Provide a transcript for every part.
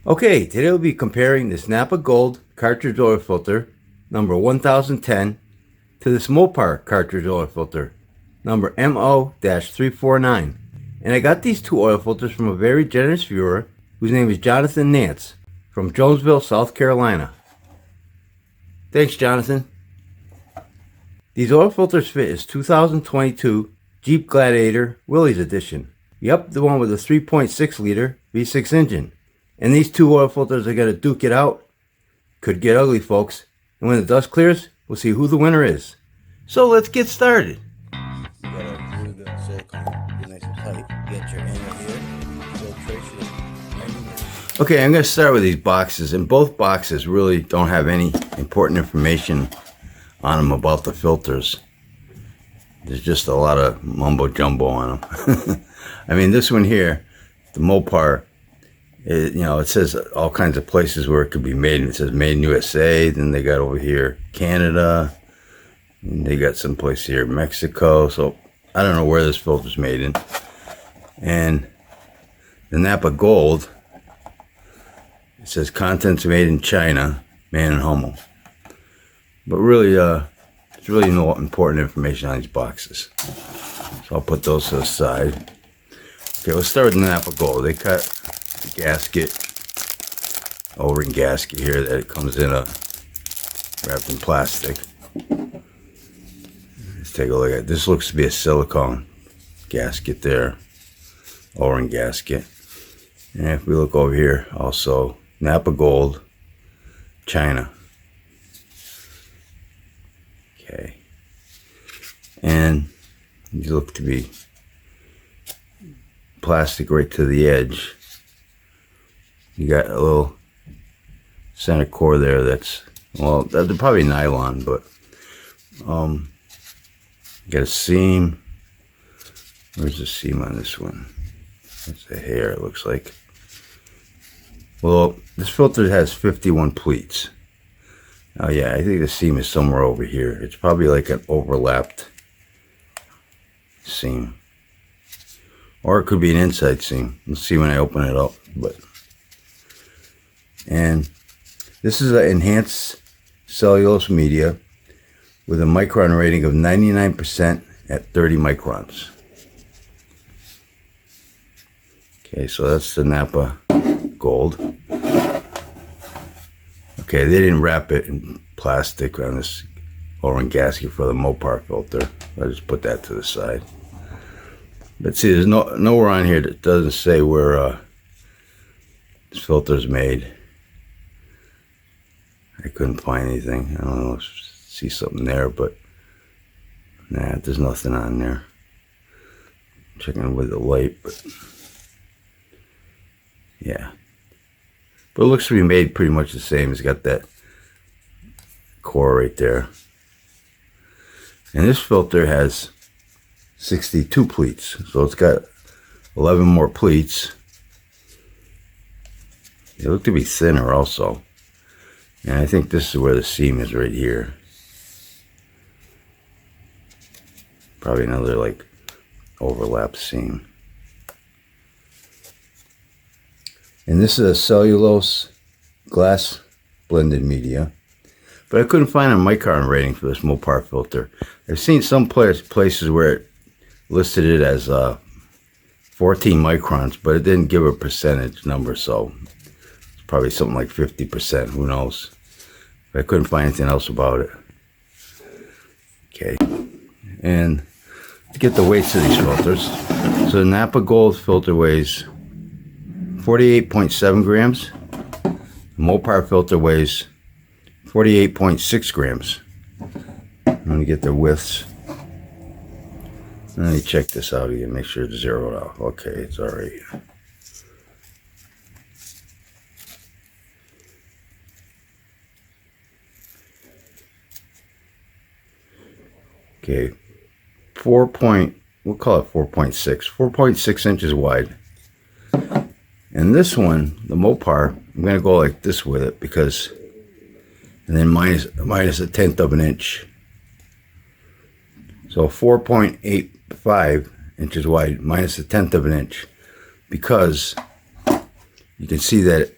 Okay, today we'll be comparing this Napa Gold cartridge oil filter number 1010 to this Mopar cartridge oil filter number MO-349. And I got these two oil filters from a very generous viewer whose name is Jonathan Nance from Jonesville, South Carolina. Thanks, Jonathan. These oil filters fit his 2022 Jeep Gladiator Willys Edition. Yep, the one with a 3.6 liter V6 engine. And these two oil filters are going to duke it out. Could get ugly, folks. And when the dust clears, we'll see who the winner is. So let's get started. You gotta glue the silicone, be nice and tight. Get your angle here, filtration. Okay, I'm going to start with these boxes. And both boxes really don't have any important information on them about the filters. There's just a lot of mumbo jumbo on them. I mean, this one here, the Mopar, it says all kinds of places where it could be made. It says made in USA. Then they got over here Canada. And they got some place here Mexico. So I don't know where this filter's made in. And the Napa Gold, it says contents made in China, Man and Hummel. But really, there's really no important information on these boxes. So I'll put those to the side. Okay, let's start with the Napa Gold. They cut the gasket, O-ring gasket here that it comes in wrapped in plastic. Let's take a look at it. This looks to be a silicone gasket there, O-ring gasket. And if we look over here, also Napa Gold, China. Okay, and these look to be plastic right to the edge. You got a little center core there that's, well, they're probably nylon, but you got a seam. Where's the seam on this one? That's the hair, it looks like. Well, this filter has 51 pleats. Oh yeah, I think the seam is somewhere over here. It's probably like an overlapped seam. Or it could be an inside seam. Let's see when I open it up. And this is an enhanced cellulose media with a micron rating of 99% at 30 microns. Okay, so that's the Napa Gold. Okay, they didn't wrap it in plastic on this O-ring gasket for the Mopar filter. I'll just put that to the side. But see, there's nowhere on here that doesn't say where this filter's made. I couldn't find anything. I don't know if see something there, but nah, there's nothing on there. Checking with the light, but yeah. But it looks to be made pretty much the same. It's got that core right there. And this filter has 62 pleats. So it's got 11 more pleats. They look to be thinner also. And I think this is where the seam is, right here. Probably another like overlap seam. And this is a cellulose glass blended media. But I couldn't find a micron rating for this Mopar filter. I've seen some places where it listed it as 14 microns, but it didn't give a percentage number, so it's probably something like 50%, who knows. But I couldn't find anything else about it. Okay, and to get the weights of these filters, so the Napa Gold filter weighs 48.7 grams. The Mopar filter weighs 48.6 grams. I'm going to get the widths. Let me check this out again, make sure it's zeroed out. Okay, it's alright. Okay, we'll call it 4.6 inches wide. And this one, the Mopar, I'm going to go like this with it because, and then minus a tenth of an inch. So 4.85 inches wide minus a tenth of an inch, because you can see that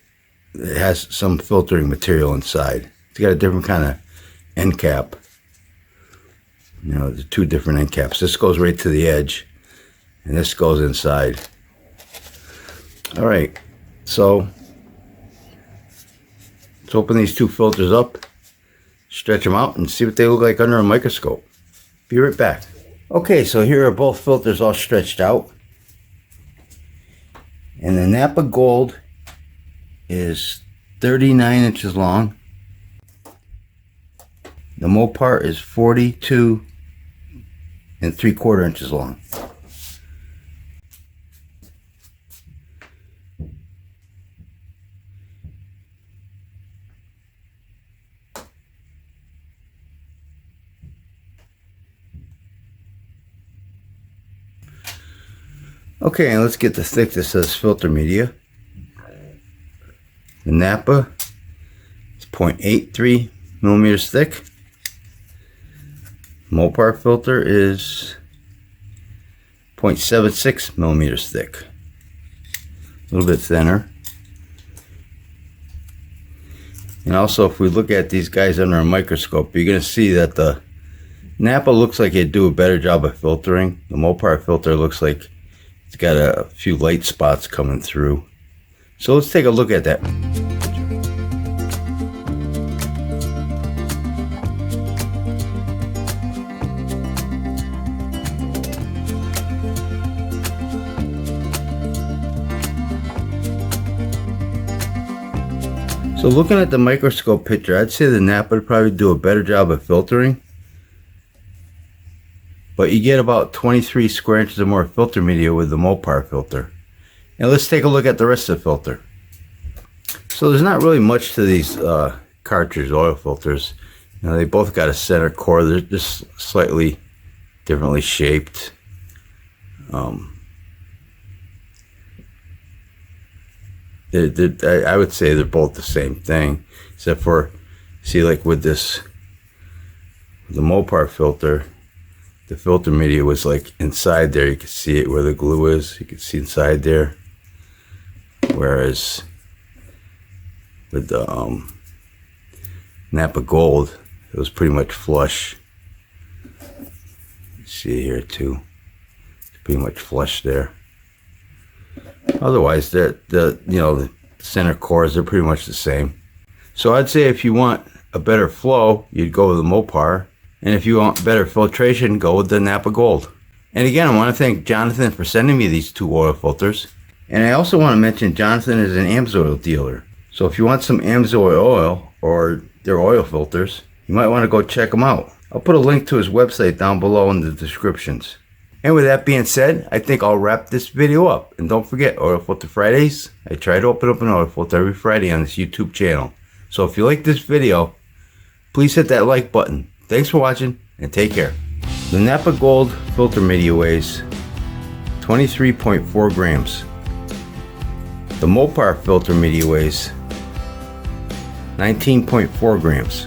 it has some filtering material inside. It's got a different kind of end cap. You know, the two different end caps. This goes right to the edge, and this goes inside. All right, so let's open these two filters up, stretch them out, and see what they look like under a microscope. Be right back. Okay, so here are both filters all stretched out. And the Napa Gold is 39 inches long. The Mopar is 42 3/4 inches long. Okay, and let's get the thickness of this filter media. The Napa is 0.83 millimeters thick. Mopar filter is 0.76 millimeters thick. A little bit thinner. And also, if we look at these guys under a microscope, you're going to see that the Napa looks like it'd do a better job of filtering. The Mopar filter looks like it's got a few light spots coming through. So let's take a look at that. So looking at the microscope picture, I'd say the Napa would probably do a better job of filtering. But you get about 23 square inches or more filter media with the Mopar filter. And let's take a look at the rest of the filter. So there's not really much to these Cartridge oil filters. You know, they both got a center core. They're just slightly differently shaped. I would say they're both the same thing, except for, see, like with this, the Mopar filter, the filter media was like inside there. You could see it where the glue is. You could see inside there. Whereas with the Napa Gold, it was pretty much flush. You see here too. It's pretty much flush there. Otherwise, the center cores are pretty much the same. So I'd say if you want a better flow, you'd go with the Mopar. And if you want better filtration, go with the Napa Gold. And again, I want to thank Jonathan for sending me these two oil filters. And I also want to mention Jonathan is an Pennzoil dealer. So if you want some Pennzoil oil or their oil filters, you might want to go check them out. I'll put a link to his website down below in the descriptions. And with that being said, I think I'll wrap this video up. And don't forget, Oil Filter Fridays. I try to open up an oil filter every Friday on this YouTube channel. So if you like this video, please hit that like button. Thanks for watching, and take care. The Napa Gold filter media weighs 23.4 grams. The Mopar filter media weighs 19.4 grams.